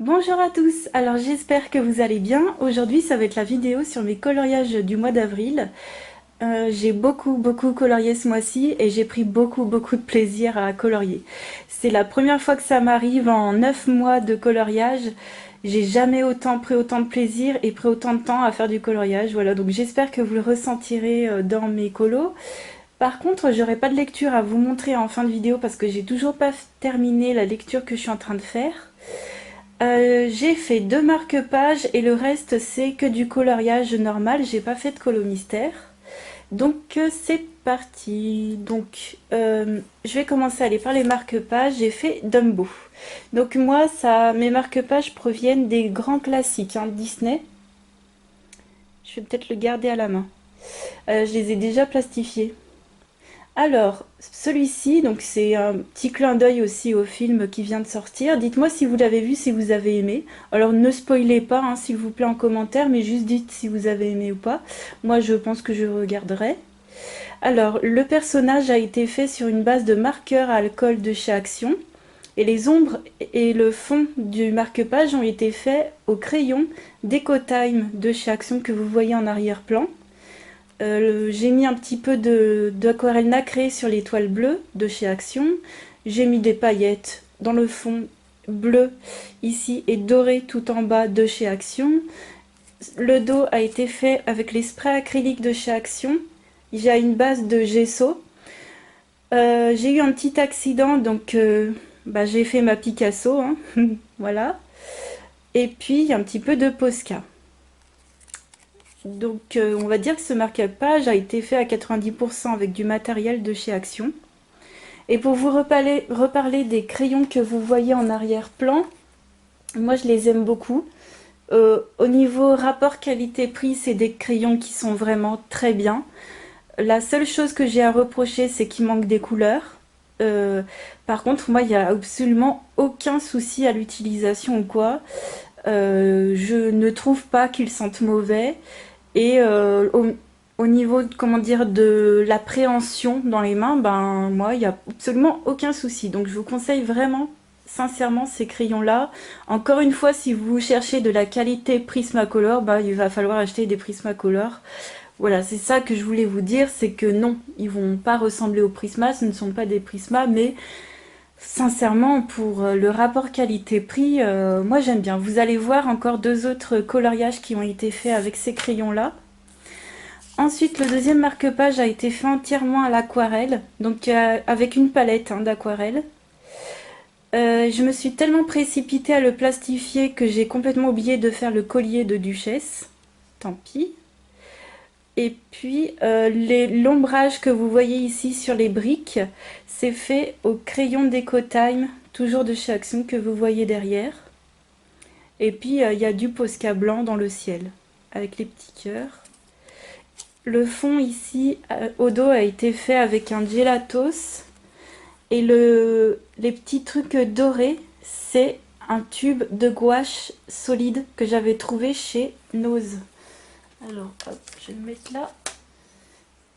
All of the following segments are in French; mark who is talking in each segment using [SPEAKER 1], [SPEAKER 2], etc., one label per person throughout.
[SPEAKER 1] Bonjour à tous, alors j'espère que vous allez bien. Aujourd'hui ça va être la vidéo sur mes coloriages du mois d'avril. J'ai beaucoup colorié ce mois-ci et j'ai pris beaucoup de plaisir à colorier. C'est la première fois que ça m'arrive en 9 mois de coloriage. J'ai jamais pris autant de plaisir et pris autant de temps à faire du coloriage. Voilà, donc j'espère que vous le ressentirez dans mes colos. Par contre, j'aurai pas de lecture à vous montrer en fin de vidéo parce que j'ai toujours pas terminé la lecture que je suis en train de faire. J'ai fait 2 marque-pages et le reste c'est que du coloriage normal, j'ai pas fait de colo mystère. Donc c'est parti. Donc je vais commencer à aller par les marque-pages. J'ai fait Dumbo. Donc moi mes marque-pages proviennent des grands classiques hein, Disney. Je vais peut-être le garder à la main. Je les ai déjà plastifiés. Alors, celui-ci, donc c'est un petit clin d'œil aussi au film qui vient de sortir. Dites-moi si vous l'avez vu, si vous avez aimé. Alors ne spoilez pas, hein, s'il vous plaît, en commentaire, mais juste dites si vous avez aimé ou pas. Moi, je pense que je regarderai. Alors, le personnage a été fait sur une base de marqueurs à alcool de chez Action. Et les ombres et le fond du marque-page ont été faits au crayon Decotime de chez Action que vous voyez en arrière-plan. J'ai mis un petit peu d'aquarelle nacrée sur les toiles bleues de chez Action. J'ai mis des paillettes dans le fond bleu ici et doré tout en bas de chez Action. Le dos a été fait avec les sprays acryliques de chez Action. J'ai une base de gesso. J'ai eu un petit accident donc j'ai fait ma Picasso. Hein. Voilà. Et puis un petit peu de Posca. Donc on va dire que ce marque-page a été fait à 90% avec du matériel de chez Action. Et pour vous reparler des crayons que vous voyez en arrière-plan, moi je les aime beaucoup. Au niveau rapport qualité-prix, c'est des crayons qui sont vraiment très bien. La seule chose que j'ai à reprocher, c'est qu'il manque des couleurs. Par contre, moi, il n'y a absolument aucun souci à l'utilisation ou quoi. Je ne trouve pas qu'ils sentent mauvais. Et au niveau, comment dire, de l'appréhension dans les mains, ben moi, il n'y a absolument aucun souci. Donc je vous conseille vraiment, sincèrement, ces crayons-là. Encore une fois, si vous cherchez de la qualité Prismacolor, ben, il va falloir acheter des Prismacolor. Voilà, c'est ça que je voulais vous dire, c'est que non, ils vont pas ressembler aux Prisma, ce ne sont pas des Prisma, mais sincèrement, pour le rapport qualité-prix, moi j'aime bien. Vous allez voir encore 2 autres coloriages qui ont été faits avec ces crayons-là. Ensuite, le deuxième marque-page a été fait entièrement à l'aquarelle, donc avec une palette hein, d'aquarelle. Je me suis tellement précipitée à le plastifier que j'ai complètement oublié de faire le collier de Duchesse. Tant pis. Et puis l'ombrage que vous voyez ici sur les briques, c'est fait au crayon Decotime, toujours de chez Action que vous voyez derrière. Et puis il y a du Posca blanc dans le ciel, avec les petits cœurs. Le fond ici, au dos, a été fait avec un gelatos. Et les petits trucs dorés, c'est un tube de gouache solide que j'avais trouvé chez Nose. Alors, hop, je vais le mettre là.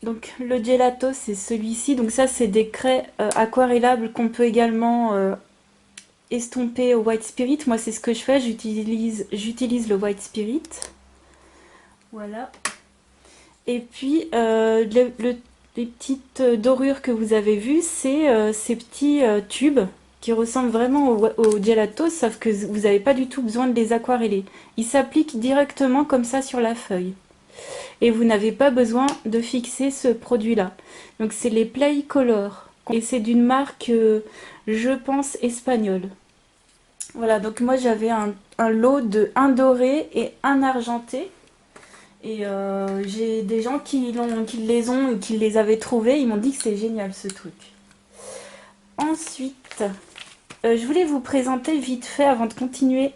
[SPEAKER 1] Donc, le gelato, c'est celui-ci. Donc ça, c'est des craies aquarellables qu'on peut également estomper au White Spirit. Moi, c'est ce que je fais. J'utilise le White Spirit. Voilà. Et puis, les petites dorures que vous avez vues, c'est ces petits tubes qui ressemblent vraiment au gelato, sauf que vous n'avez pas du tout besoin de les aquareller. Ils s'appliquent directement comme ça sur la feuille. Et vous n'avez pas besoin de fixer ce produit-là. Donc c'est les Play Color. Et c'est d'une marque, je pense, espagnole. Voilà, donc moi j'avais un lot de 1 doré et 1 argenté. Et j'ai des gens qui les ont ou qui les avaient trouvés. Ils m'ont dit que c'est génial ce truc. Ensuite, je voulais vous présenter vite fait, avant de continuer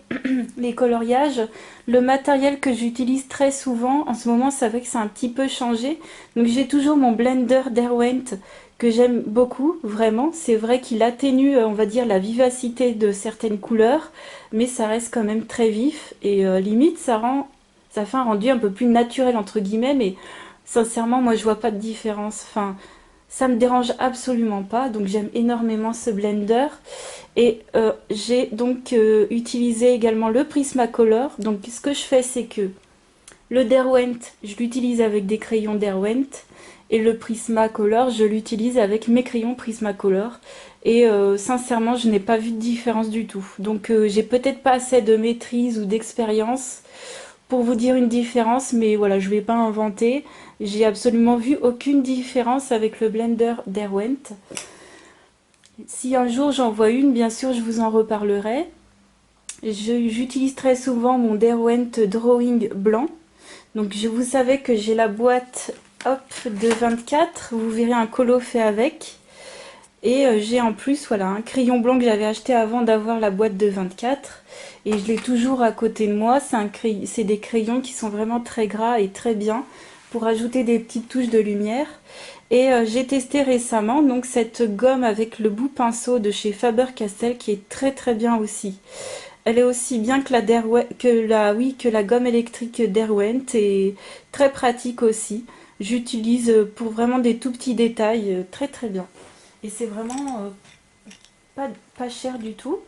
[SPEAKER 1] les coloriages, le matériel que j'utilise très souvent. En ce moment, c'est vrai que c'est un petit peu changé. Donc j'ai toujours mon blender Derwent que j'aime beaucoup, vraiment. C'est vrai qu'il atténue, on va dire, la vivacité de certaines couleurs, mais ça reste quand même très vif. Et limite, ça fait un rendu un peu plus naturel, entre guillemets, mais sincèrement, moi, je vois pas de différence. Enfin, Ça me dérange absolument pas, donc j'aime énormément ce blender. Et j'ai donc utilisé également le Prismacolor. Donc ce que je fais, c'est que le Derwent, je l'utilise avec des crayons Derwent. Et le Prismacolor, je l'utilise avec mes crayons Prismacolor. Et sincèrement, je n'ai pas vu de différence du tout. Donc j'ai peut-être pas assez de maîtrise ou d'expérience pour vous dire une différence, mais voilà, je vais pas inventer. J'ai absolument vu aucune différence avec le blender Derwent. Si un jour j'en vois une, bien sûr, je vous en reparlerai. J'utilise très souvent mon Derwent Drawing blanc. Donc vous savez que j'ai la boîte hop, de 24, vous verrez un colo fait avec. Et j'ai en plus voilà, un crayon blanc que j'avais acheté avant d'avoir la boîte de 24. Et je l'ai toujours à côté de moi. C'est des crayons qui sont vraiment très gras et très bien pour ajouter des petites touches de lumière. Et j'ai testé récemment donc cette gomme avec le bout pinceau de chez Faber-Castell qui est très très bien aussi. Elle est aussi bien que la gomme électrique Derwent et très pratique aussi. J'utilise pour vraiment des tout petits détails très très bien. Et c'est vraiment pas cher du tout.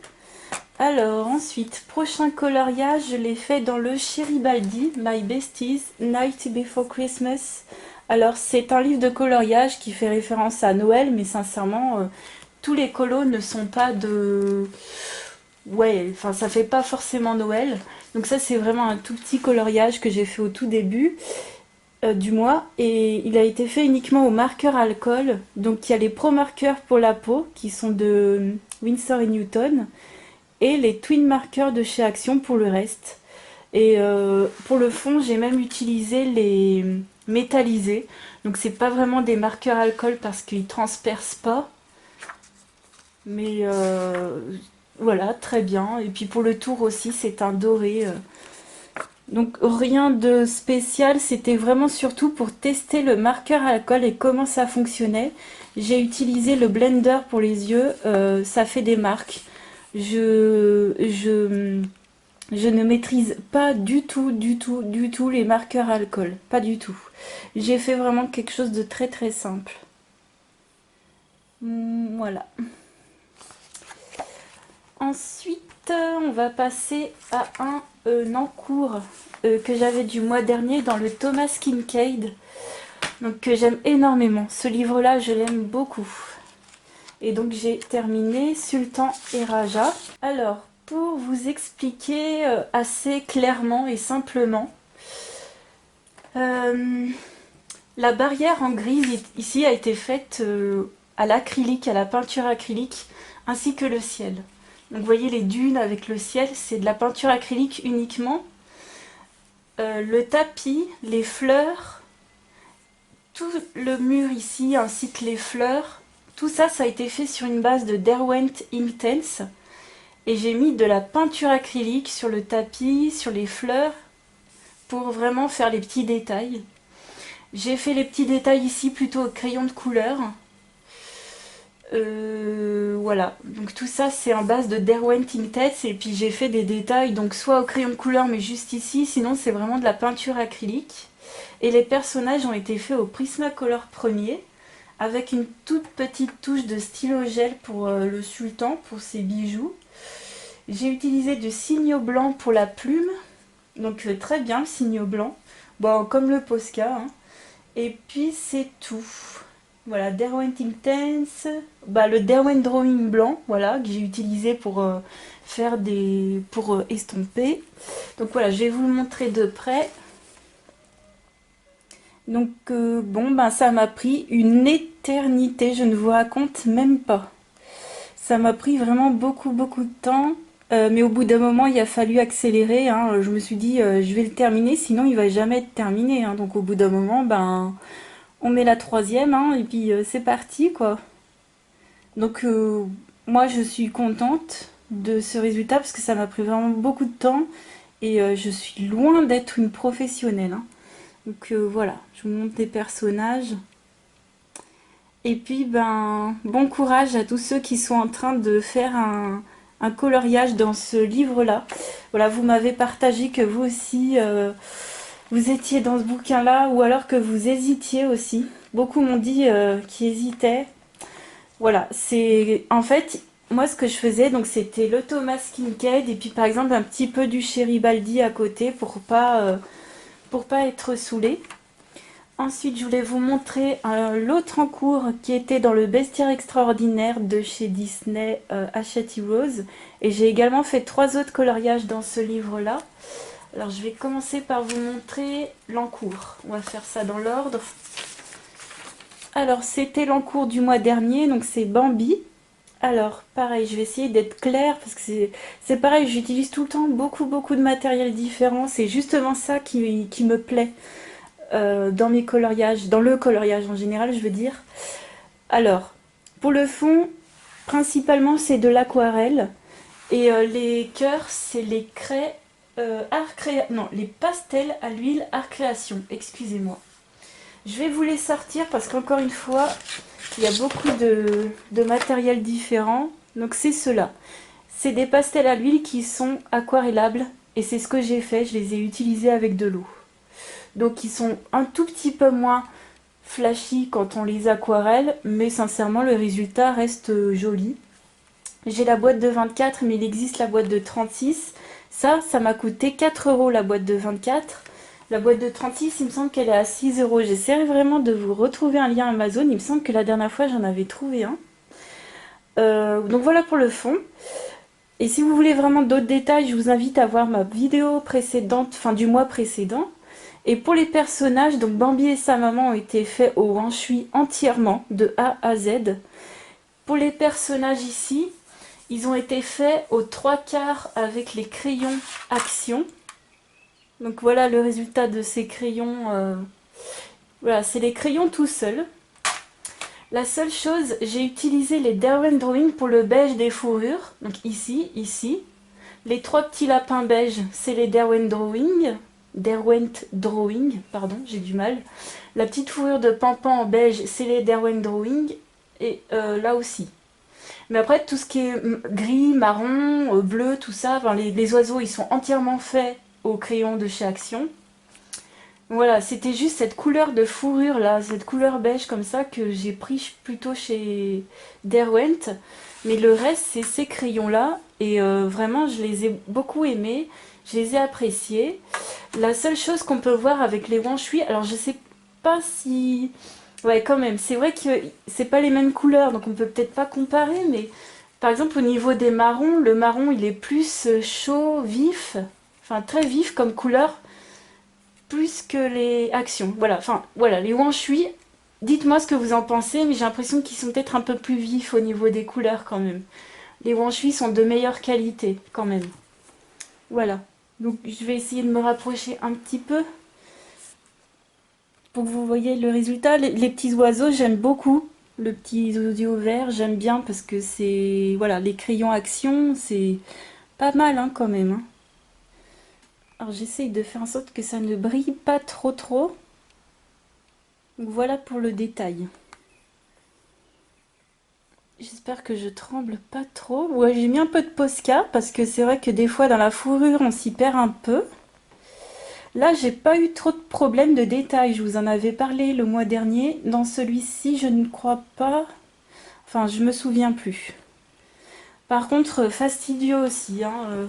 [SPEAKER 1] Alors ensuite, prochain coloriage, je l'ai fait dans le Cheribaldi, My Besties, Night Before Christmas. Alors c'est un livre de coloriage qui fait référence à Noël, mais sincèrement, tous les colos ne sont pas de... Ouais, enfin ça fait pas forcément Noël. Donc ça c'est vraiment un tout petit coloriage que j'ai fait au tout début du mois. Et il a été fait uniquement au marqueur alcool. Donc il y a les Pro marqueurs pour la peau qui sont de Winsor et Newton. Et les twin marqueurs de chez Action pour le reste. Et pour le fond, j'ai même utilisé les métallisés. Donc c'est pas vraiment des marqueurs alcool parce qu'ils transpercent pas. Mais voilà, très bien. Et puis pour le tour aussi, c'est un doré. Donc rien de spécial, c'était vraiment surtout pour tester le marqueur alcool et comment ça fonctionnait. J'ai utilisé le blender pour les yeux, ça fait des marques. Je ne maîtrise pas du tout les marqueurs alcool. Pas du tout. J'ai fait vraiment quelque chose de très très simple. Voilà. Ensuite, on va passer à un encours que j'avais du mois dernier dans le Thomas Kincaid. Donc que j'aime énormément. Ce livre-là, je l'aime beaucoup. Et donc j'ai terminé Sultan et Raja. Alors, pour vous expliquer assez clairement et simplement, la barrière en grise ici a été faite à l'acrylique, à la peinture acrylique, ainsi que le ciel. Donc vous voyez les dunes avec le ciel, c'est de la peinture acrylique uniquement. Le tapis, les fleurs, tout le mur ici, ainsi que les fleurs, tout ça, ça a été fait sur une base de Derwent Inktense. Et j'ai mis de la peinture acrylique sur le tapis, sur les fleurs, pour vraiment faire les petits détails. J'ai fait les petits détails ici plutôt au crayon de couleur. Voilà, donc tout ça c'est en base de Derwent Inktense et puis j'ai fait des détails donc soit au crayon de couleur mais juste ici, sinon c'est vraiment de la peinture acrylique. Et les personnages ont été faits au Prismacolor premier avec une toute petite touche de stylo gel pour le sultan, pour ses bijoux. J'ai utilisé du signo blanc pour la plume, donc très bien le signo blanc, bon comme le Posca, hein. Et puis c'est tout. Voilà, Derwent Inktense, le Derwent Drawing blanc, voilà, que j'ai utilisé pour faire pour estomper. Donc voilà, je vais vous le montrer de près. Donc ça m'a pris une éternité, je ne vous raconte même pas. Ça m'a pris vraiment beaucoup de temps, mais au bout d'un moment il a fallu accélérer, hein. Je me suis dit je vais le terminer, sinon il va jamais être terminé, hein. Donc au bout d'un moment, on met la troisième, hein, et puis c'est parti quoi. Donc moi je suis contente de ce résultat parce que ça m'a pris vraiment beaucoup de temps et je suis loin d'être une professionnelle, hein. Donc voilà, je vous montre des personnages. Et puis bon courage à tous ceux qui sont en train de faire un coloriage dans ce livre-là. Voilà, vous m'avez partagé que vous aussi vous étiez dans ce bouquin-là ou alors que vous hésitiez aussi. Beaucoup m'ont dit qu'ils hésitaient. Voilà, c'est en fait moi ce que je faisais donc c'était le Thomas Kincaid et puis par exemple un petit peu du Cheribaldi à côté pour pas être saoulé. Ensuite, je voulais vous montrer l'autre en cours qui était dans le Bestiaire extraordinaire de chez Disney, Hachette Rose. Et j'ai également fait 3 autres coloriages dans ce livre-là. Alors, je vais commencer par vous montrer l'encours. On va faire ça dans l'ordre. Alors, c'était l'encours du mois dernier, donc c'est Bambi. Alors, pareil, je vais essayer d'être claire parce que c'est pareil, j'utilise tout le temps beaucoup de matériel différent. C'est justement ça qui me plaît. Dans mes coloriages, dans le coloriage en général, je veux dire. Alors, pour le fond, principalement c'est de l'aquarelle et les cœurs, c'est les craies non, les pastels à l'huile art création. Excusez-moi. Je vais vous les sortir parce qu'encore une fois, il y a beaucoup de matériel différent. Donc c'est ceux-là. C'est des pastels à l'huile qui sont aquarellables et c'est ce que j'ai fait. Je les ai utilisés avec de l'eau. Donc ils sont un tout petit peu moins flashy quand on les aquarelle, mais sincèrement le résultat reste joli. J'ai la boîte de 24, mais il existe la boîte de 36. Ça m'a coûté 4 € la boîte de 24. La boîte de 36, il me semble qu'elle est à 6 €. J'essaierai vraiment de vous retrouver un lien Amazon. Il me semble que la dernière fois j'en avais trouvé un. Donc voilà pour le fond. Et si vous voulez vraiment d'autres détails, je vous invite à voir ma vidéo précédente, enfin du mois précédent. Et pour les personnages, donc Bambi et sa maman ont été faits au wanshui entièrement, de A à Z. Pour les personnages ici, ils ont été faits aux 3/4 avec les crayons Action. Donc voilà le résultat de ces crayons. Voilà, c'est les crayons tout seuls. La seule chose, j'ai utilisé les Derwent Drawing pour le beige des fourrures. Donc ici. Les 3 petits lapins beige, c'est les Derwent Drawing, pardon, j'ai du mal. La petite fourrure de Pampan en beige, c'est les Derwent Drawing. Et là aussi. Mais après, tout ce qui est gris, marron, bleu, tout ça, enfin, les oiseaux, ils sont entièrement faits au crayon de chez Action. Voilà, c'était juste cette couleur de fourrure là, cette couleur beige comme ça que j'ai pris plutôt chez Derwent. Mais le reste, c'est ces crayons-là. Et vraiment, je les ai beaucoup aimés. Je les ai appréciés. La seule chose qu'on peut voir avec les wanshui, alors je sais pas si... Ouais, quand même, c'est vrai que c'est pas les mêmes couleurs, donc on peut peut-être pas comparer, mais par exemple au niveau des marrons, le marron il est plus chaud, vif, enfin très vif comme couleur, plus que les actions. Voilà, enfin voilà, les wanshui, dites-moi ce que vous en pensez, mais j'ai l'impression qu'ils sont peut-être un peu plus vifs au niveau des couleurs quand même. Les wanshui sont de meilleure qualité quand même. Voilà, donc je vais essayer de me rapprocher un petit peu pour que vous voyez le résultat. Les petits oiseaux, j'aime beaucoup. Le petit oiseau vert, j'aime bien parce que c'est... Voilà, les crayons Action, c'est pas mal hein, quand même. Hein. Alors j'essaye de faire en sorte que ça ne brille pas trop. Donc voilà pour le détail. J'espère que je tremble pas trop. Ouais, j'ai mis un peu de Posca parce que c'est vrai que des fois dans la fourrure on s'y perd un peu. Là, j'ai pas eu trop de problèmes de détails. Je vous en avais parlé le mois dernier. Dans celui-ci, je ne crois pas. Enfin, je me souviens plus. Par contre, fastidieux aussi. Hein,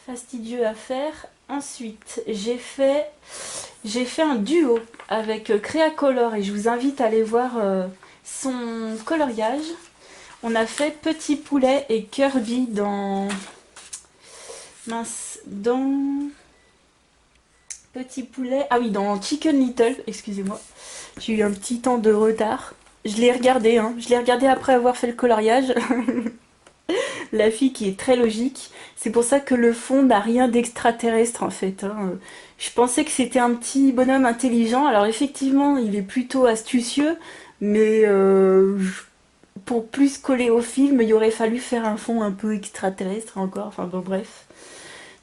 [SPEAKER 1] fastidieux à faire. Ensuite, j'ai fait un duo avec Créacolor et je vous invite à aller voir son coloriage. On a fait Petit Poulet et Kirby dans... Mince, dans... Petit Poulet... Ah oui, dans Chicken Little, excusez-moi. J'ai eu un petit temps de retard. Je l'ai regardé, hein. Je l'ai regardé après avoir fait le coloriage. La fille qui est très logique. C'est pour ça que le fond n'a rien d'extraterrestre en fait. Hein. Je pensais que c'était un petit bonhomme intelligent. Alors effectivement, il est plutôt astucieux, mais pour plus coller au film, il aurait fallu faire un fond un peu extraterrestre encore. Enfin bon, bref.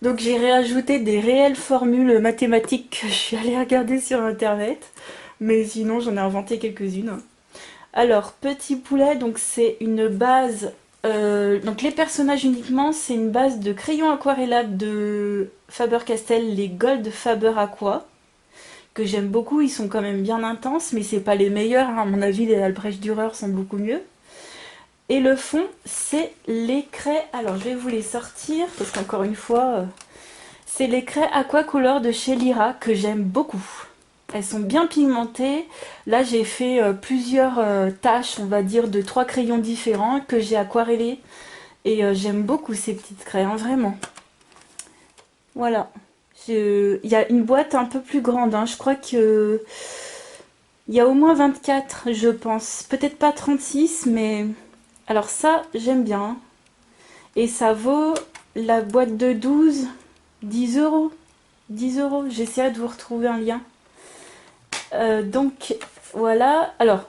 [SPEAKER 1] Donc j'ai réajouté des réelles formules mathématiques que je suis allée regarder sur internet. Mais sinon, j'en ai inventé quelques-unes. Alors, Petit Poulet, donc c'est une base Donc les personnages uniquement, c'est une base de crayons aquarellables de Faber-Castell, les Gold Faber Aqua, que j'aime beaucoup, ils sont quand même bien intenses, mais c'est pas les meilleurs, hein. À mon avis les Albrecht Dürer sont beaucoup mieux. Et le fond, c'est les craies, alors je vais vous les sortir, parce qu'encore une fois, c'est les craies Aquacolor de chez Lyra, que j'aime beaucoup. Elles sont bien pigmentées. Là, j'ai fait plusieurs taches, on va dire, de 3 crayons différents que j'ai aquarellés. Et j'aime beaucoup ces petites craies, hein, vraiment. Voilà. Il y a une boîte un peu plus grande, hein. Je crois que il y a au moins 24, je pense. Peut-être pas 36, mais... Alors ça, j'aime bien, hein. Et ça vaut la boîte de 12, 10 euros. 10 euros. J'essaierai de vous retrouver un lien. Donc voilà, alors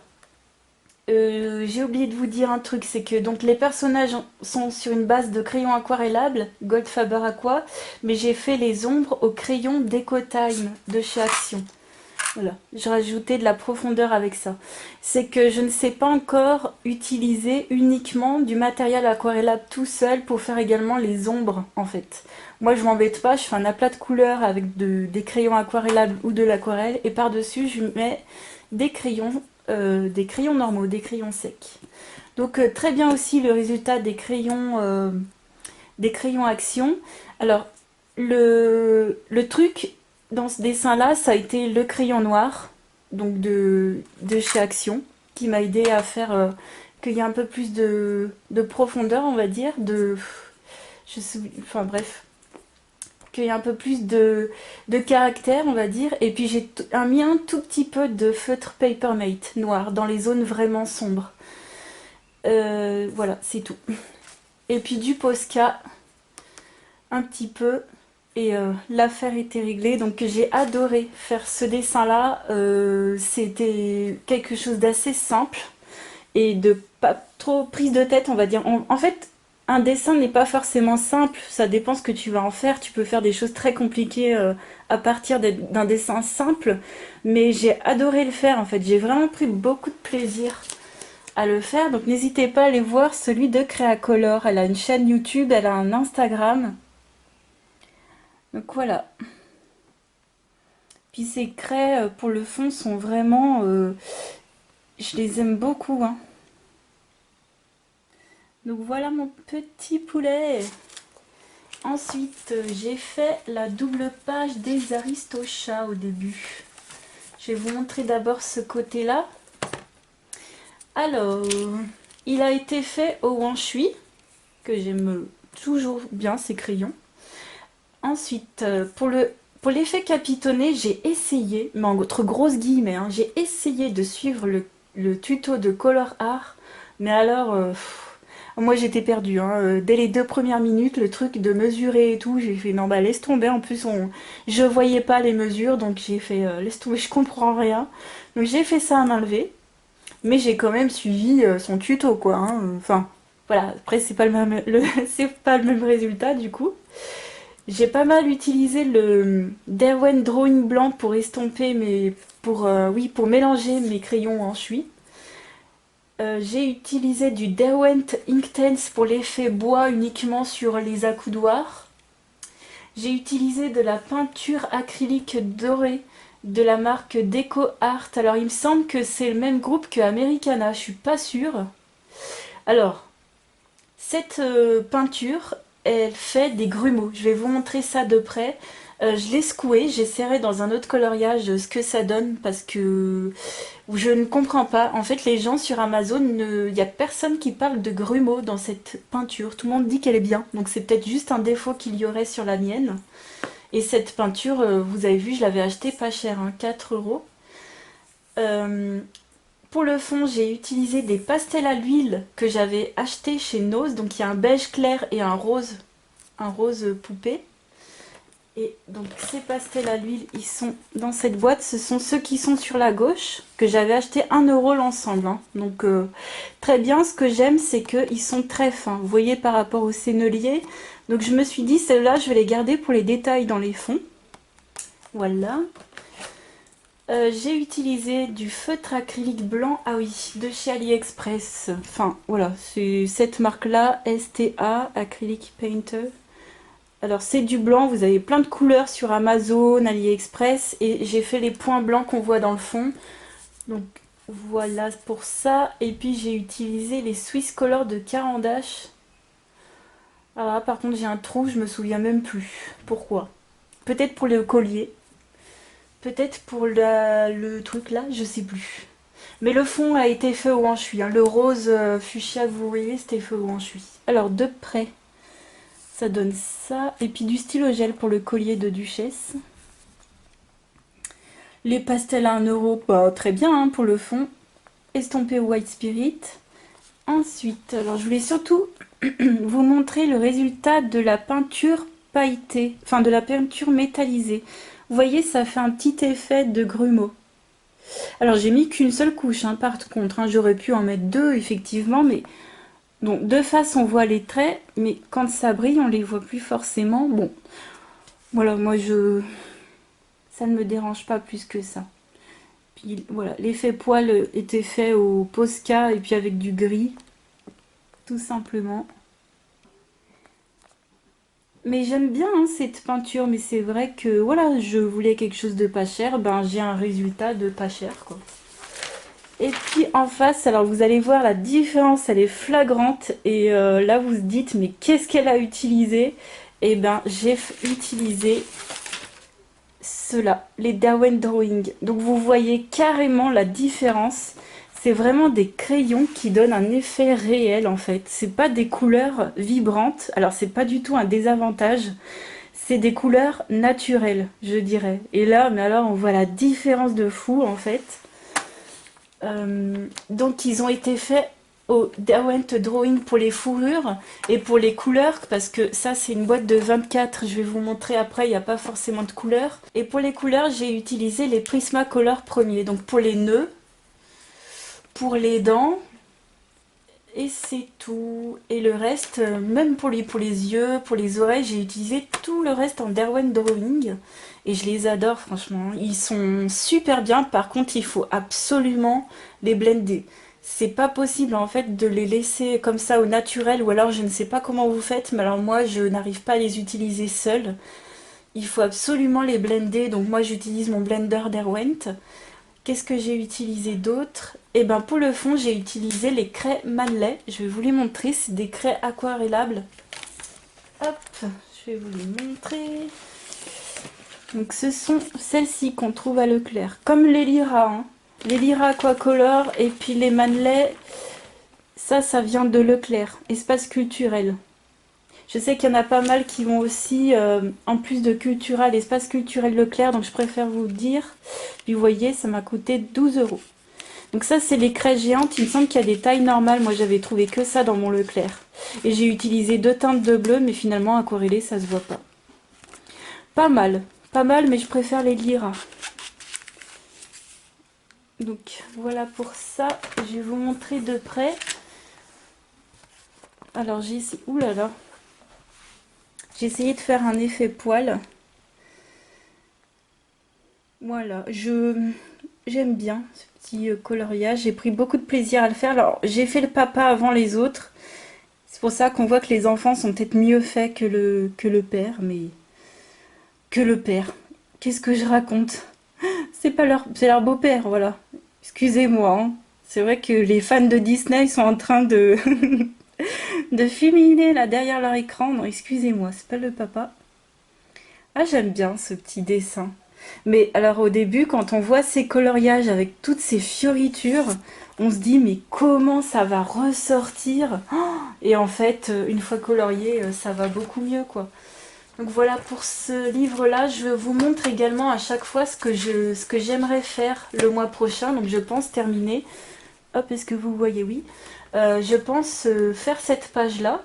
[SPEAKER 1] j'ai oublié de vous dire un truc, c'est que donc les personnages sont sur une base de crayon aquarellable, Gold Faber Aqua, mais j'ai fait les ombres au crayon Deco Time de chez Action. Voilà, j'ai rajouté de la profondeur avec ça. C'est que je ne sais pas encore utiliser uniquement du matériel aquarellable tout seul pour faire également les ombres en fait. Moi je m'embête pas, je fais un aplat de couleurs avec des crayons aquarellables ou de l'aquarelle et par-dessus je mets des crayons normaux, des crayons secs. Donc très bien aussi le résultat des crayons Action. Alors le truc dans ce dessin-là, ça a été le crayon noir, donc de chez Action, qui m'a aidé à faire qu'il y ait un peu plus de profondeur, on va dire, enfin bref, qu'il y ait un peu plus de caractère, on va dire. Et puis j'ai mis un tout petit peu de feutre Papermate noir dans les zones vraiment sombres. Voilà, c'est tout. Et puis du Posca, un petit peu. Et l'affaire était réglée, donc j'ai adoré faire ce dessin-là. C'était quelque chose d'assez simple et de pas trop prise de tête, on va dire. En fait, un dessin n'est pas forcément simple, ça dépend ce que tu vas en faire. Tu peux faire des choses très compliquées à partir d'un dessin simple, mais j'ai adoré le faire en fait. J'ai vraiment pris beaucoup de plaisir à le faire, donc n'hésitez pas à aller voir celui de Créacolor. Elle a une chaîne YouTube, elle a un Instagram. Donc voilà. Puis ces craies pour le fond sont vraiment... je les aime beaucoup, hein. Donc voilà mon petit poulet. Ensuite, j'ai fait la double page des Aristochats au début. Je vais vous montrer d'abord ce côté-là. Alors, il a été fait au Wanshui, que j'aime toujours bien ces crayons. Ensuite, pour l'effet capitonné, j'ai essayé, mais entre grosses guillemets, hein, j'ai essayé de suivre le tuto de Color Art, mais alors, moi j'étais perdue, hein. Dès les 2 premières minutes, le truc de mesurer et tout, j'ai fait non bah laisse tomber, en plus je voyais pas les mesures, donc j'ai fait laisse tomber, je comprends rien. Donc j'ai fait ça à main levée, mais j'ai quand même suivi son tuto quoi, hein. Enfin, voilà, après c'est pas le même, c'est pas le même résultat du coup. J'ai pas mal utilisé le Derwent Drawing blanc pour estomper pour mélanger mes crayons en chui. J'ai utilisé du Derwent Inktense pour l'effet bois uniquement sur les accoudoirs. J'ai utilisé de la peinture acrylique dorée de la marque Deco Art. Alors il me semble que c'est le même groupe que Americana, je suis pas sûre. Alors, cette peinture, elle fait des grumeaux. Je vais vous montrer ça de près. Je l'ai secoué, j'essaierai dans un autre coloriage ce que ça donne parce que je ne comprends pas. En fait, les gens sur Amazon, il n'y a personne qui parle de grumeaux dans cette peinture. Tout le monde dit qu'elle est bien. Donc c'est peut-être juste un défaut qu'il y aurait sur la mienne. Et cette peinture, vous avez vu, je l'avais achetée pas cher, hein, 4 euros. Pour le fond, j'ai utilisé des pastels à l'huile que j'avais acheté chez Nose. Donc il y a un beige clair et un rose poupée. Et donc ces pastels à l'huile, ils sont dans cette boîte. Ce sont ceux qui sont sur la gauche, que j'avais acheté 1 euro l'ensemble, hein. Donc très bien, ce que j'aime, c'est qu'ils sont très fins. Vous voyez par rapport au sennelier. Donc je me suis dit, celles-là, je vais les garder pour les détails dans les fonds. Voilà. J'ai utilisé du feutre acrylique blanc, ah oui, de chez AliExpress. Enfin, voilà, c'est cette marque-là, STA, Acrylic Painter. Alors, c'est du blanc, vous avez plein de couleurs sur Amazon, AliExpress, et j'ai fait les points blancs qu'on voit dans le fond. Donc, voilà pour ça. Et puis, j'ai utilisé les Swiss Color de Caran d'Ache. Alors là, par contre, j'ai un trou, je me souviens même plus. Pourquoi? Peut-être pour le collier. Peut-être pour le truc là, je sais plus. Mais le fond a été fait au hanchuis, hein. Le rose fuchsia que vous voyez, c'était fait au hanchuis. Alors de près, ça donne ça. Et puis du stylo gel pour le collier de duchesse. Les pastels à 1 €, bah, très bien hein, pour le fond. Estampé au White Spirit. Ensuite, alors je voulais surtout vous montrer le résultat de la peinture pailletée, enfin de la peinture métallisée. Vous voyez, ça fait un petit effet de grumeau. Alors j'ai mis qu'une seule couche, hein, par contre, hein, j'aurais pu en mettre deux effectivement, mais donc de face on voit les traits, mais quand ça brille on les voit plus forcément. Bon, voilà, moi ça ne me dérange pas plus que ça. Puis voilà, l'effet poil était fait au Posca et puis avec du gris, tout simplement. Mais j'aime bien hein, cette peinture, mais c'est vrai que voilà, je voulais quelque chose de pas cher, ben j'ai un résultat de pas cher quoi. Et puis en face, alors vous allez voir la différence, elle est flagrante. Et là vous vous dites, mais qu'est-ce qu'elle a utilisé? Eh ben j'ai utilisé ceux-là, les Derwent Drawing. Donc vous voyez carrément la différence. C'est vraiment des crayons qui donnent un effet réel en fait. C'est pas des couleurs vibrantes. Alors c'est pas du tout un désavantage. C'est des couleurs naturelles, je dirais. Et là, mais alors on voit la différence de fou en fait. Donc ils ont été faits au Derwent Drawing pour les fourrures et pour les couleurs, parce que ça c'est une boîte de 24, je vais vous montrer après, il n'y a pas forcément de couleurs. Et pour les couleurs, j'ai utilisé les Prismacolor premiers, donc pour les nœuds, pour les dents, et c'est tout. Et le reste, même pour les yeux, pour les oreilles, j'ai utilisé tout le reste en Derwent Drawing. Et je les adore franchement. Ils sont super bien. Par contre, il faut absolument les blender. C'est pas possible en fait de les laisser comme ça au naturel. Ou alors je ne sais pas comment vous faites. Mais alors moi, je n'arrive pas à les utiliser seule. Il faut absolument les blender. Donc moi, j'utilise mon blender Derwent. Qu'est-ce que j'ai utilisé d'autre? Et ben pour le fond, j'ai utilisé les craies Manley. Je vais vous les montrer. C'est des craies aquarellables. Hop, je vais vous les montrer. Donc ce sont celles-ci qu'on trouve à Leclerc. Comme les Lyra. Hein. Les Lyra Aquacolor et puis les Manley. Ça vient de Leclerc. Espace culturel. Je sais qu'il y en a pas mal qui vont aussi, en plus de Cultura, l'espace culturel Leclerc. Donc je préfère vous le dire. Puis vous voyez, ça m'a coûté 12 €. Donc ça, c'est les craies géantes. Il me semble qu'il y a des tailles normales. Moi, j'avais trouvé que ça dans mon Leclerc. Et j'ai utilisé 2 teintes de bleu, mais finalement, aquarellé, ça se voit pas. Pas mal. Pas mal, mais je préfère les Lyra. Donc, voilà pour ça. Je vais vous montrer de près. Alors, j'ai ici... Ouh là là. J'ai essayé de faire un effet poil. Voilà. J'aime bien ce petit coloriage. J'ai pris beaucoup de plaisir à le faire. Alors, j'ai fait le papa avant les autres. C'est pour ça qu'on voit que les enfants sont peut-être mieux faits que le père. Mais... Que le père. Qu'est-ce que je raconte? C'est pas leur... C'est leur beau-père, voilà. Excusez-moi. Hein. C'est vrai que les fans de Disney sont en train de... de fulminer là derrière leur écran. Non, excusez-moi, c'est pas le papa. Ah, j'aime bien ce petit dessin. Mais alors au début, quand on voit ces coloriages avec toutes ces fioritures, on se dit mais comment ça va ressortir? Et en fait, une fois colorié, ça va beaucoup mieux quoi. Donc voilà pour ce livre-là. Je vous montre également à chaque fois ce que j'aimerais faire le mois prochain. Donc je pense terminer. Hop, est-ce que vous voyez? Oui. Je pense faire cette page-là.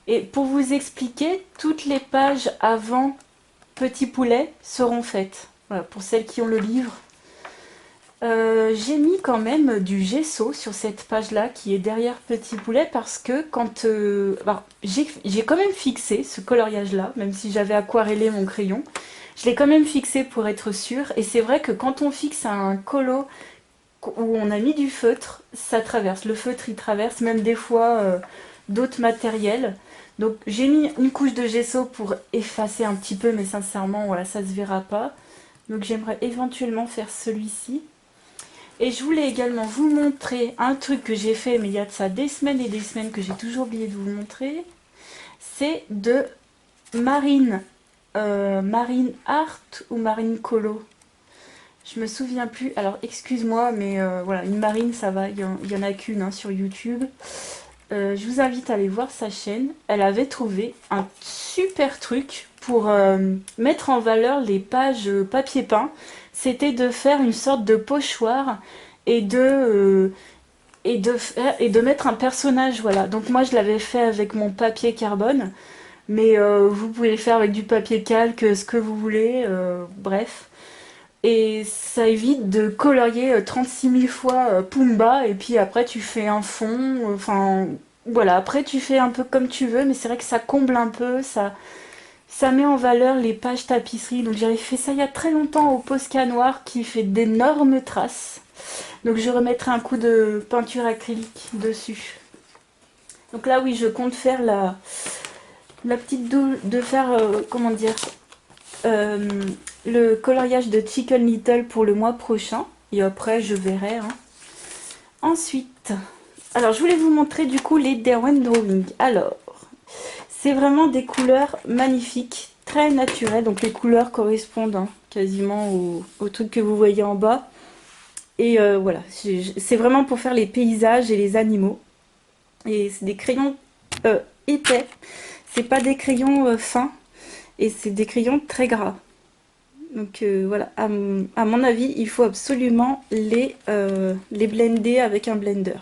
[SPEAKER 1] Et pour vous expliquer, toutes les pages avant Petit Poulet seront faites. Voilà, pour celles qui ont le livre. J'ai mis quand même du gesso sur cette page-là qui est derrière Petit Poulet parce que quand... j'ai quand même fixé ce coloriage-là, même si j'avais aquarellé mon crayon. Je l'ai quand même fixé pour être sûr. Et c'est vrai que quand on fixe un colo où on a mis du feutre, ça traverse. Le feutre, il traverse même des fois d'autres matériels. Donc j'ai mis une couche de gesso pour effacer un petit peu, mais sincèrement, voilà, ça se verra pas. Donc j'aimerais éventuellement faire celui-ci. Et je voulais également vous montrer un truc que j'ai fait, mais il y a de ça des semaines et des semaines que j'ai toujours oublié de vous montrer. C'est de Marine. Marine Art ou Marine Colo. Je me souviens plus. Alors excuse-moi, mais voilà, une marine, ça va. Il y en a qu'une hein, sur YouTube. Je vous invite à aller voir sa chaîne. Elle avait trouvé un super truc pour mettre en valeur les pages papier peint. C'était de faire une sorte de pochoir et de mettre un personnage. Voilà. Donc moi, je l'avais fait avec mon papier carbone. Mais vous pouvez le faire avec du papier calque, ce que vous voulez. Bref. Et ça évite de colorier 36 000 fois Pumba et puis après tu fais un fond, enfin voilà, après tu fais un peu comme tu veux, mais c'est vrai que ça comble un peu, ça met en valeur les pages tapisserie. Donc j'avais fait ça il y a très longtemps au Posca noir qui fait d'énormes traces. Donc je remettrai un coup de peinture acrylique dessus. Donc là oui, je compte faire la petite double, de faire, comment dire, euh, le coloriage de Chicken Little pour le mois prochain. Et après, je verrai. Hein. Ensuite, alors je voulais vous montrer du coup les Derwent Drawing. Alors, c'est vraiment des couleurs magnifiques, très naturelles. Donc les couleurs correspondent hein, quasiment au truc que vous voyez en bas. Et voilà, c'est vraiment pour faire les paysages et les animaux. Et c'est des crayons épais. C'est pas des crayons fins. Et c'est des crayons très gras. Donc voilà, à mon avis, il faut absolument les blender avec un blender.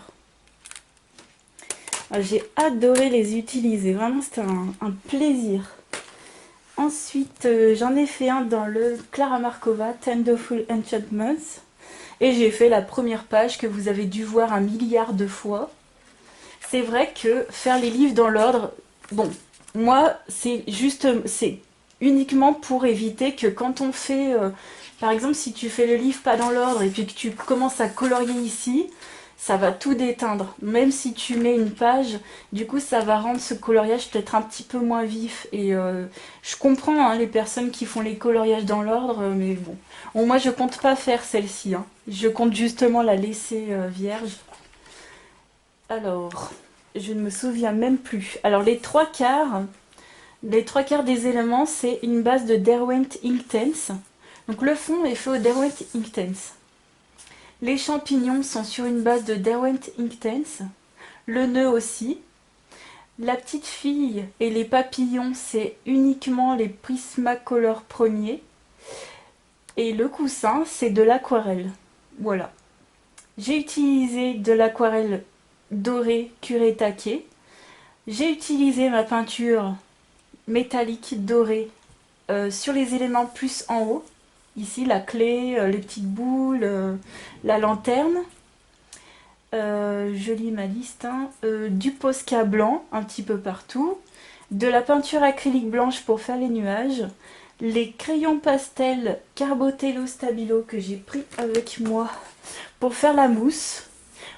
[SPEAKER 1] J'ai adoré les utiliser, vraiment c'était un plaisir. Ensuite, j'en ai fait un dans le Clara Markova Tenderful Enchantments. Et j'ai fait la première page que vous avez dû voir 1 milliard de fois. C'est vrai que faire les livres dans l'ordre, bon, moi, c'est uniquement pour éviter que quand on fait, par exemple, si tu fais le livre pas dans l'ordre et puis que tu commences à colorier ici, ça va tout déteindre. Même si tu mets une page, du coup, ça va rendre ce coloriage peut-être un petit peu moins vif. Et je comprends hein, les personnes qui font les coloriages dans l'ordre, mais bon. Bon, moi, je compte pas faire celle-ci. Hein. Je compte justement la laisser vierge. Alors, je ne me souviens même plus. Alors, les trois quarts des éléments, c'est une base de Derwent Inktense. Donc, le fond est fait au Derwent Inktense. Les champignons sont sur une base de Derwent Inktense. Le nœud aussi. La petite fille et les papillons, c'est uniquement les Prismacolor premiers. Et le coussin, c'est de l'aquarelle. Voilà. J'ai utilisé de l'aquarelle dorée Kuretake. J'ai utilisé ma peinture métallique dorée sur les éléments plus en haut. Ici, la clé, les petites boules, la lanterne. Je lis ma liste. Hein. Du Posca blanc, un petit peu partout. De la peinture acrylique blanche pour faire les nuages. Les crayons pastel Carbotello Stabilo que j'ai pris avec moi pour faire la mousse.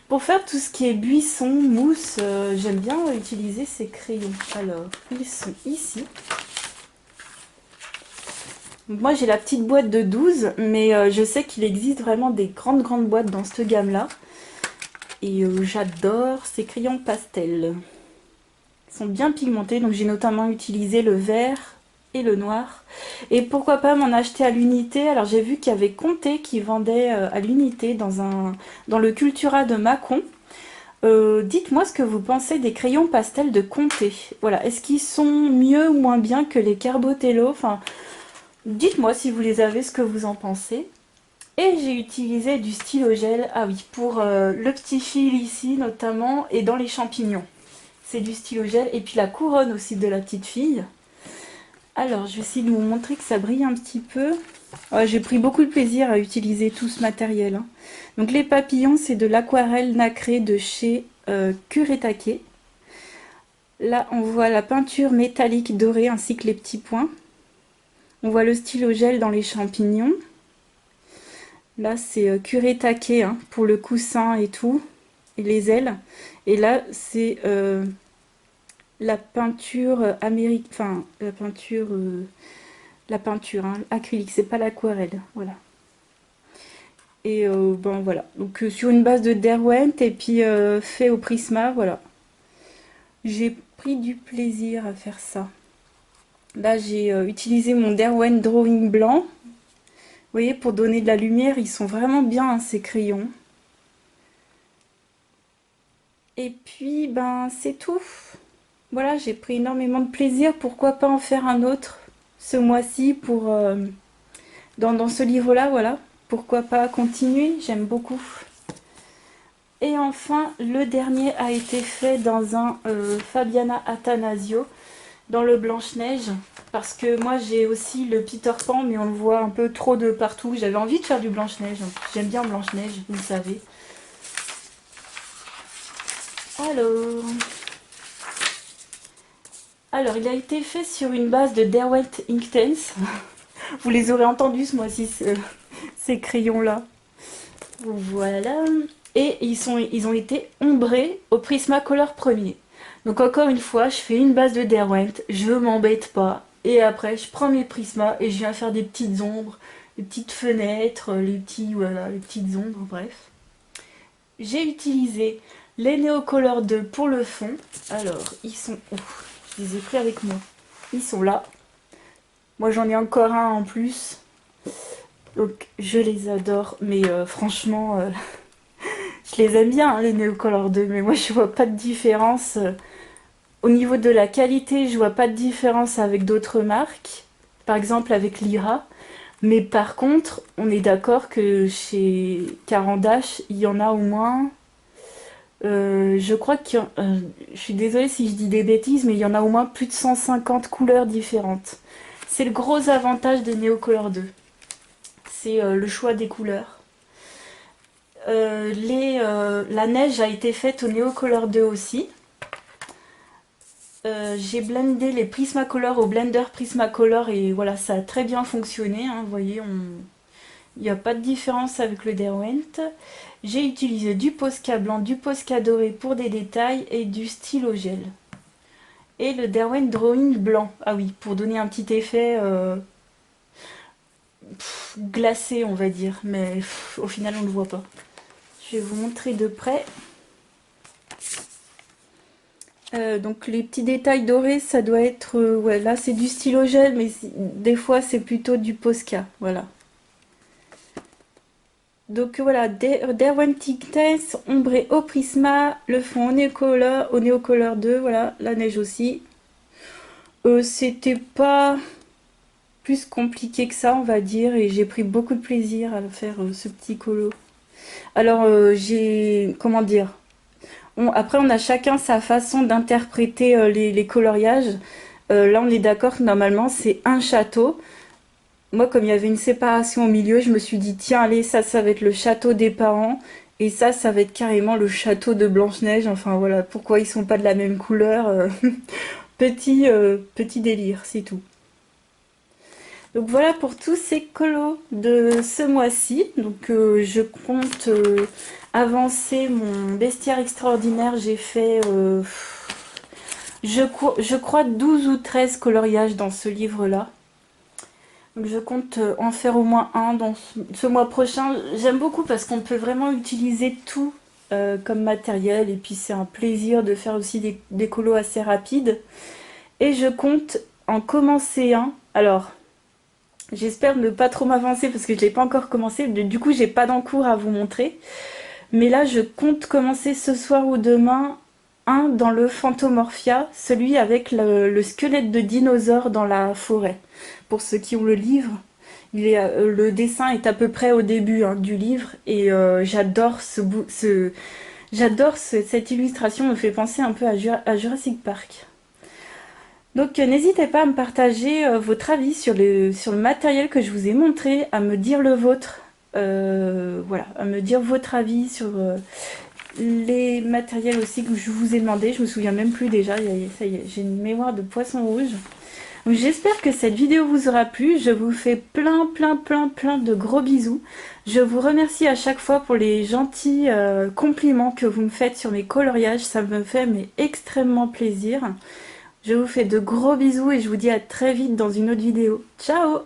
[SPEAKER 1] Pour faire tout ce qui est buisson, mousse, j'aime bien utiliser ces crayons. Alors, ils sont ici. Moi, j'ai la petite boîte de 12, mais je sais qu'il existe vraiment des grandes boîtes dans cette gamme-là. Et j'adore ces crayons pastel. Ils sont bien pigmentés, donc j'ai notamment utilisé le vert et le noir. Et pourquoi pas m'en acheter à l'unité. Alors j'ai vu qu'il y avait Comté qui vendait à l'unité dans le Cultura de Mâcon. Dites-moi ce que vous pensez des crayons pastels de Comté. Voilà, est-ce qu'ils sont mieux ou moins bien que les Carbotello? Enfin, dites-moi si vous les avez, ce que vous en pensez. Et j'ai utilisé du stylo gel, ah oui, pour le petit fil ici notamment, et dans les champignons. C'est du stylo gel, et puis la couronne aussi de la petite fille. Alors, je vais essayer de vous montrer que ça brille un petit peu. Ouais, j'ai pris beaucoup de plaisir à utiliser tout ce matériel. Hein. Donc les papillons, c'est de l'aquarelle nacrée de chez Kuretake. Là, on voit la peinture métallique dorée ainsi que les petits points. On voit le stylo gel dans les champignons. Là, c'est Kuretake hein, pour le coussin et tout, et les ailes. Et là, c'est la peinture américaine, enfin, la peinture hein, acrylique, c'est pas l'aquarelle, voilà. Et ben voilà, donc sur une base de Derwent et puis fait au Prisma, voilà. J'ai pris du plaisir à faire ça. Là, j'ai utilisé mon Derwent Drawing blanc. Vous voyez, pour donner de la lumière, ils sont vraiment bien hein, ces crayons. Et puis, ben, c'est tout. Voilà, j'ai pris énormément de plaisir. Pourquoi pas en faire un autre ce mois-ci pour dans ce livre-là, voilà. Pourquoi pas continuer? J'aime beaucoup. Et enfin, le dernier a été fait dans un Fabiana Attanasio, dans le Blanche-Neige. Parce que moi, j'ai aussi le Peter Pan, mais on le voit un peu trop de partout. J'avais envie de faire du Blanche-Neige. J'aime bien Blanche-Neige, vous le savez. Alors... Alors, il a été fait sur une base de Derwent Inktense. Vous les aurez entendus ce mois-ci, ces crayons-là. Voilà. Et ils ont été ombrés au Prismacolor premier. Donc encore une fois, je fais une base de Derwent, je m'embête pas. Et après, je prends mes prismas et je viens faire des petites ombres, des petites fenêtres, voilà, les petites ombres, bref. J'ai utilisé les Neocolor 2 pour le fond. Alors, ils sont où? Je les ai pris avec moi. Ils sont là. Moi, j'en ai encore un en plus. Donc, je les adore. Mais franchement, je les aime bien, hein, les Neocolor 2. Mais moi, je vois pas de différence. Au niveau de la qualité, je vois pas de différence avec d'autres marques. Par exemple, avec Lyra. Mais par contre, on est d'accord que chez Caran d'Ache, il y en a au moins... je crois je suis désolée si je dis des bêtises, mais il y en a au moins plus de 150 couleurs différentes. C'est le gros avantage des Neocolor 2. C'est le choix des couleurs. La neige a été faite au Neocolor 2 aussi. J'ai blendé les Prismacolor au blender Prismacolor et voilà, ça a très bien fonctionné. Hein, vous voyez, il n'y a pas de différence avec le Derwent. J'ai utilisé du Posca blanc, du Posca doré pour des détails et du stylo gel. Et le Derwent Drawing blanc. Ah oui, pour donner un petit effet glacé, on va dire. Mais au final, on ne le voit pas. Je vais vous montrer de près. Donc les petits détails dorés, ça doit être... ouais, là, c'est du stylo gel, mais des fois, c'est plutôt du Posca. Voilà. Donc voilà, Derwent Inktense, ombré au Prisma, le fond au Neocolor 2, voilà, la neige aussi. C'était pas plus compliqué que ça, on va dire, et j'ai pris beaucoup de plaisir à faire ce petit colo. Alors, comment dire, après, on a chacun sa façon d'interpréter les coloriages. Là, on est d'accord que normalement, c'est un château. Moi, comme il y avait une séparation au milieu, je me suis dit, tiens, allez, ça va être le château des parents. Et ça va être carrément le château de Blanche-Neige. Enfin, voilà, pourquoi ils sont pas de la même couleur. Petit délire, c'est tout. Donc voilà pour tous ces colos de ce mois-ci. Donc je compte avancer mon bestiaire extraordinaire. J'ai fait, je crois, 12 ou 13 coloriages dans ce livre-là. Donc je compte en faire au moins un dans ce mois prochain. J'aime beaucoup parce qu'on peut vraiment utiliser tout comme matériel. Et puis c'est un plaisir de faire aussi des colos assez rapides. Et je compte en commencer un. Alors, j'espère ne pas trop m'avancer parce que je ne l'ai pas encore commencé. Du coup, j'ai pas d'encours à vous montrer. Mais là, je compte commencer ce soir ou demain un dans le Phantomorphia, celui avec le squelette de dinosaure dans la forêt. Pour ceux qui ont le livre, le dessin est à peu près au début hein, du livre et j'adore cette illustration, me fait penser un peu à Jurassic Park. Donc n'hésitez pas à me partager votre avis sur le matériel que je vous ai montré, à me dire le vôtre, voilà, à me dire votre avis sur les matériels aussi que je vous ai demandé. Je me souviens même plus déjà, ça y est, j'ai une mémoire de poisson rouge. Donc, j'espère que cette vidéo vous aura plu. Je vous fais plein de gros bisous. Je vous remercie à chaque fois pour les gentils compliments que vous me faites sur mes coloriages. Ça me fait mais extrêmement plaisir. Je vous fais de gros bisous et je vous dis à très vite dans une autre vidéo. Ciao!